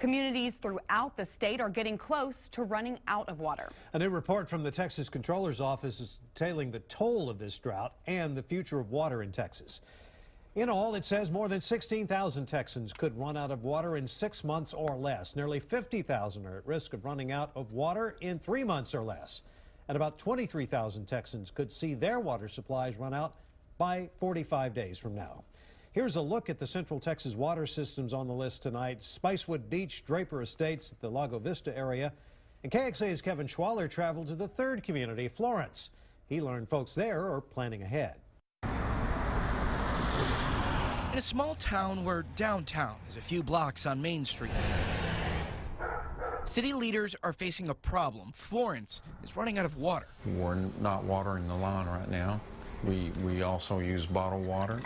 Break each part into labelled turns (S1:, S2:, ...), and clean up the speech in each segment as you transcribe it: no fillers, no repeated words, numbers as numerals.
S1: Communities throughout the state are getting close to running out of water.
S2: A new report from the Texas Comptroller's Office is detailing the toll of this drought and the future of water in Texas. In all, it says more than 16,000 Texans could run out of water in 6 months or less. Nearly 50,000 are at risk of running out of water in 3 months or less. And about 23,000 Texans could see their water supplies run out by 45 days from now. Here's a look at the Central Texas water systems on the list tonight. Spicewood Beach, Draper Estates at the Lago Vista area. And KXA's Kevin Schwaller traveled to the third community, Florence. He learned folks there are planning ahead.
S3: In a small town where downtown is a few blocks on Main Street, city leaders are facing a problem. Florence is running out of water.
S4: We're not watering the lawn right now. We also use bottled water.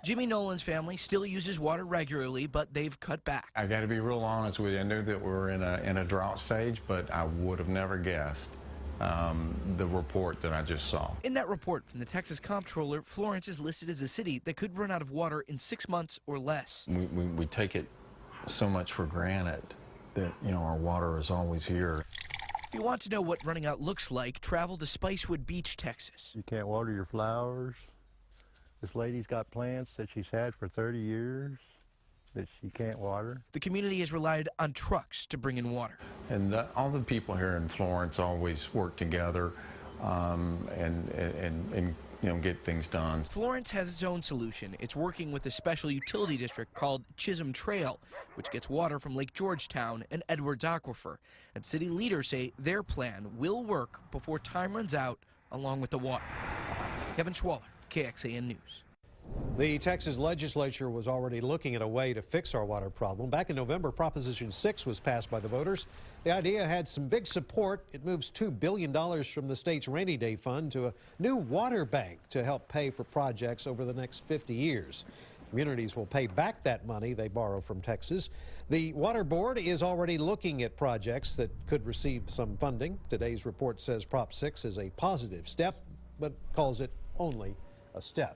S3: Jimmy Nolan's family still uses water regularly, but they've cut back.
S4: I got to be real honest with you. I knew that we were in a drought stage, but I would have never guessed the report that I just saw.
S3: In that report from the Texas Comptroller, Florence is listed as a city that could run out of water in 6 months or less.
S4: We take it so much for granted that, you know, our water is always here.
S3: If you want to know what running out looks like, travel to Spicewood Beach, Texas.
S5: You can't water your flowers. This lady's got plants that she's had for 30 years that she can't water.
S3: The community has relied on trucks to bring in water.
S4: And all the people here in Florence always work together and you know, get things done.
S3: Florence has its own solution. It's working with a special utility district called Chisholm Trail, which gets water from Lake Georgetown and Edwards Aquifer. And city leaders say their plan will work before time runs out along with the water. Kevin Schwaller, KXAN News.
S2: The Texas legislature was already looking at a way to fix our water problem. Back in November, Proposition 6 was passed by the voters. The idea had some big support. It moves $2 billion from the state's rainy day fund to a new water bank to help pay for projects over the next 50 years. Communities will pay back that money they borrow from Texas. The Water Board is already looking at projects that could receive some funding. Today's report says Prop 6 is a positive step, but calls it only a step.